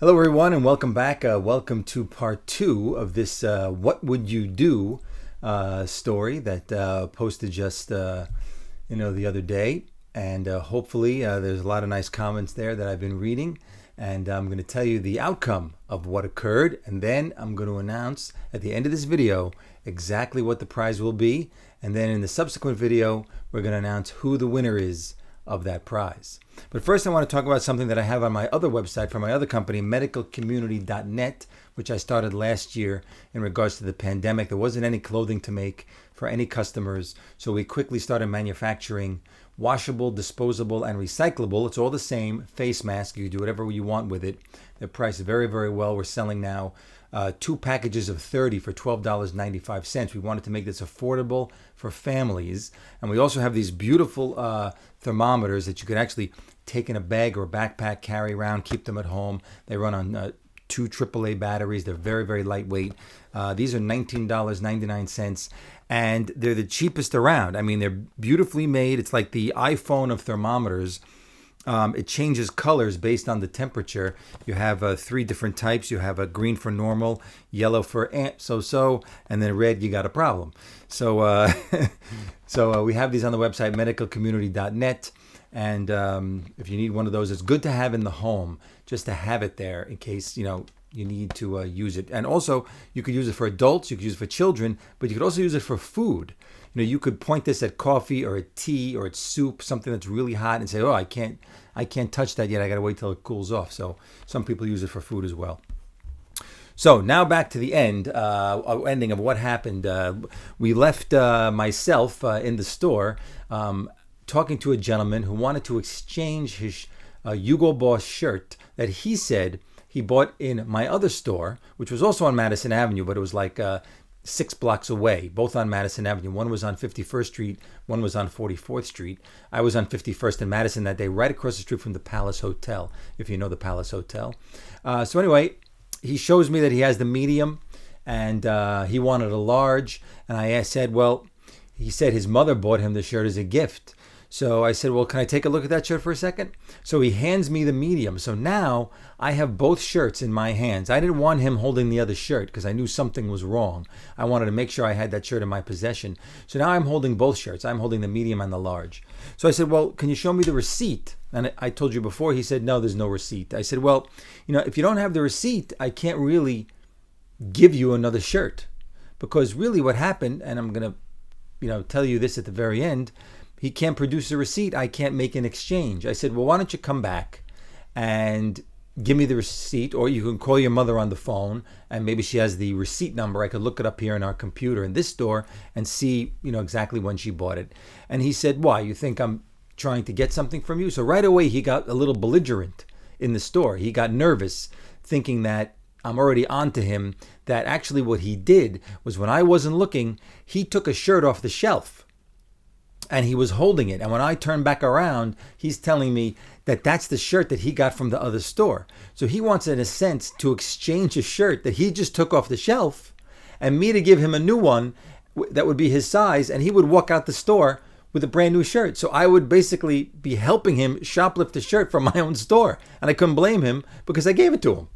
Hello, everyone, and welcome back. Welcome to part two of this "What Would You Do" story that posted just the other day, and hopefully there's a lot of nice comments there that I've been reading, and I'm going to tell you the outcome of what occurred, and then I'm going to announce at the end of this video exactly what the prize will be, and then in the subsequent video we're going to announce who the winner is of that prize. But first I want to talk about something that I have on my other website from my other company, medicalcommunity.net, which I started last year in regards to the pandemic. There wasn't any clothing to make for any customers, so we quickly started manufacturing washable, disposable, and recyclable. It's all the same face mask. You do whatever you want with it. They're priced very, very well. We're selling now 2 packages of 30 for $12.95. We wanted to make this affordable for families. And we also have these beautiful thermometers that you could actually take in a bag or a backpack, carry around, keep them at home. They run on 2 AAA batteries. They're very, very lightweight. These are $19.99, and they're the cheapest around. I mean, they're beautifully made. It's like the iPhone of thermometers. It changes colors based on the temperature. You have 3 different types. You have a green for normal, yellow for so-so, and then red, you got a problem. So we have these on the website, medicalcommunity.net. And if you need one of those, it's good to have in the home, just to have it there in case, you need to use it. And also, you could use it for adults, you could use it for children, but you could also use it for food. You could point this at coffee or at tea or at soup, something that's really hot, and say, oh, I can't touch that yet. I got to wait till it cools off. So some people use it for food as well. So now back to the ending of what happened. We left myself in the store talking to a gentleman who wanted to exchange his Hugo Boss shirt that he said he bought in my other store, which was also on Madison Avenue, but it was like 6 blocks away, both on Madison Avenue. One was on 51st Street, one was on 44th Street. I was on 51st in Madison that day, right across the street from the Palace Hotel, if you know the Palace Hotel. So anyway, he shows me that he has the medium, and he wanted a large. And I said, well, he said his mother bought him the shirt as a gift. So I said, well, can I take a look at that shirt for a second? So he hands me the medium. So now I have both shirts in my hands. I didn't want him holding the other shirt because I knew something was wrong. I wanted to make sure I had that shirt in my possession. So now I'm holding both shirts. I'm holding the medium and the large. So I said, well, can you show me the receipt? And I told you before, he said, no, there's no receipt. I said, well, if you don't have the receipt, I can't really give you another shirt. Because really what happened, and I'm going to tell you this at the very end, he can't produce a receipt. I can't make an exchange. I said, well, why don't you come back and give me the receipt, or you can call your mother on the phone and maybe she has the receipt number. I could look it up here in our computer in this store and see, exactly when she bought it. And he said, why? You think I'm trying to get something from you? So right away, he got a little belligerent in the store. He got nervous thinking that I'm already on to him, that actually what he did was when I wasn't looking, he took a shirt off the shelf. And he was holding it. And when I turned back around, he's telling me that that's the shirt that he got from the other store. So he wants, in a sense, to exchange a shirt that he just took off the shelf and me to give him a new one that would be his size. And he would walk out the store with a brand new shirt. So I would basically be helping him shoplift a shirt from my own store. And I couldn't blame him because I gave it to him.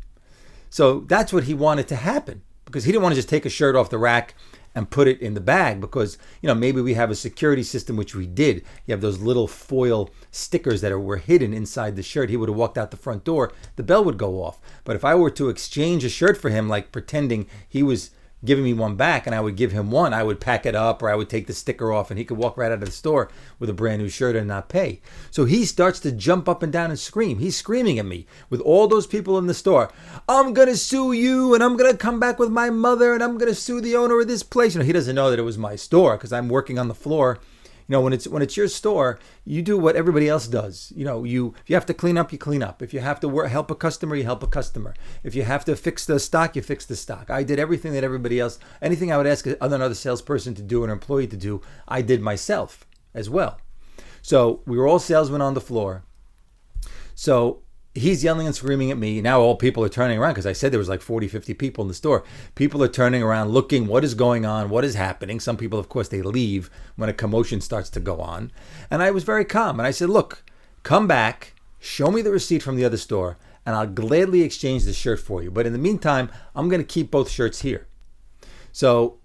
So that's what he wanted to happen, because he didn't want to just take a shirt off the rack and put it in the bag because, maybe we have a security system, which we did. You have those little foil stickers that were hidden inside the shirt. He would have walked out the front door, the bell would go off. But if I were to exchange a shirt for him, like pretending he was giving me one back and I would give him one, I would pack it up or I would take the sticker off and he could walk right out of the store with a brand new shirt and not pay. So he starts to jump up and down and scream. He's screaming at me with all those people in the store. I'm going to sue you, and I'm going to come back with my mother, and I'm going to sue the owner of this place. He doesn't know that it was my store because I'm working on the floor. When it's your store, you do what everybody else does. If you have to clean up, you clean up. If you have to help a customer, you help a customer. If you have to fix the stock, you fix the stock. I did everything that everybody else, anything I would ask another salesperson to do, an employee to do, I did myself as well. So we were all salesmen on the floor. So he's yelling and screaming at me. Now all people are turning around because I said there was like 40, 50 people in the store. People are turning around looking what is going on, what is happening. Some people, of course, they leave when a commotion starts to go on. And I was very calm. And I said, look, come back, show me the receipt from the other store, and I'll gladly exchange the shirt for you. But in the meantime, I'm going to keep both shirts here. So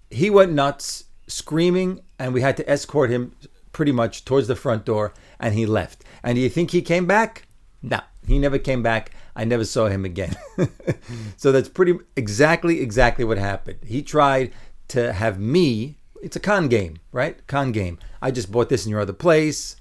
he went nuts, screaming, and we had to escort him pretty much towards the front door, and he left. And do you think he came back? No, he never came back. I never saw him again. So that's pretty exactly what happened. He tried to have me, it's a con game, right? Con game. I just bought this in your other place.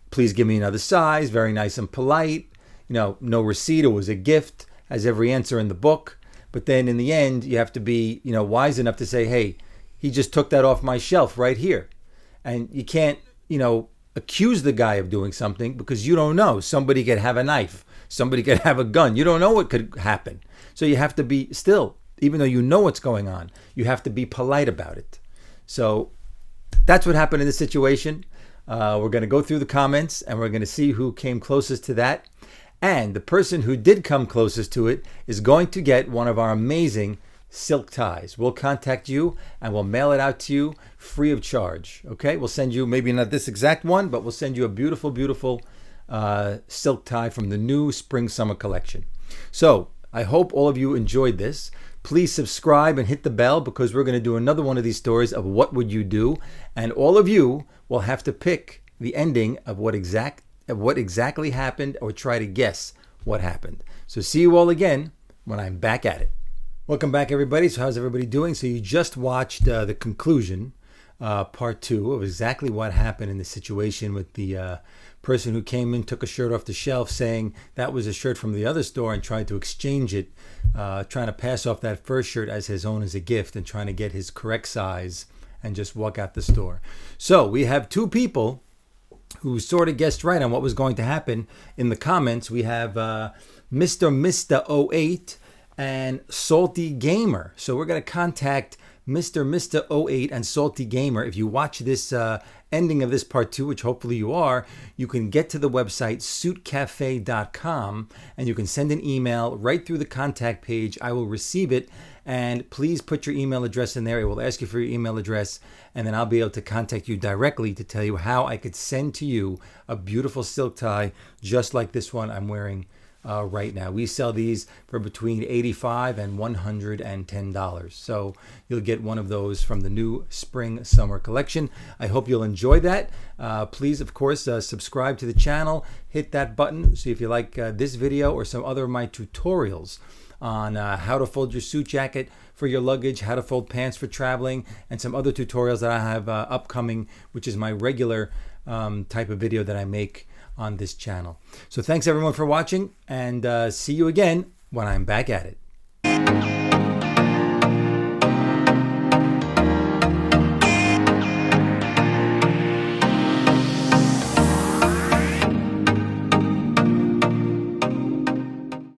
Please give me another size. Very nice and polite. No receipt. It was a gift, as every answer in the book. But then in the end, you have to be, wise enough to say, hey, he just took that off my shelf right here. And you can't, accuse the guy of doing something because you don't know. Somebody could have a knife. Somebody could have a gun. You don't know what could happen. So you have to be still, even though you know what's going on, you have to be polite about it. So that's what happened in this situation. We're going to go through the comments and we're going to see who came closest to that. And the person who did come closest to it is going to get one of our amazing silk ties. We'll contact you and we'll mail it out to you free of charge. Okay, we'll send you, maybe not this exact one, but we'll send you a beautiful, beautiful silk tie from the new spring summer collection. So I hope all of you enjoyed this. Please subscribe and hit the bell because we're going to do another one of these stories of what would you do, and all of you will have to pick the ending of what exactly happened or try to guess what happened. So see you all again when I'm back at it. Welcome back, everybody. So how's everybody doing? So you just watched the conclusion, part 2 of exactly what happened in the situation with the person who came in, took a shirt off the shelf saying that was a shirt from the other store and tried to exchange it, trying to pass off that first shirt as his own as a gift and trying to get his correct size and just walk out the store. So we have 2 people who sort of guessed right on what was going to happen. In the comments, we have Mr. 08 and Salty Gamer. So we're going to contact Mr. 08 and Salty Gamer. If you watch this ending of this part 2, which hopefully you are, you can get to the website suitcafe.com and you can send an email right through the contact page. I will receive it, and please put your email address in there. It will ask you for your email address, and then I'll be able to contact you directly to tell you how I could send to you a beautiful silk tie just like this one I'm wearing right now. We sell these for between $85 and $110. So you'll get one of those from the new spring summer collection. I hope you'll enjoy that. Please, of course, subscribe to the channel. Hit that button. See if you like this video or some other of my tutorials on how to fold your suit jacket for your luggage, how to fold pants for traveling, and some other tutorials that I have upcoming, which is my regular type of video that I make on this channel. So thanks everyone for watching, and see you again when I'm back at it.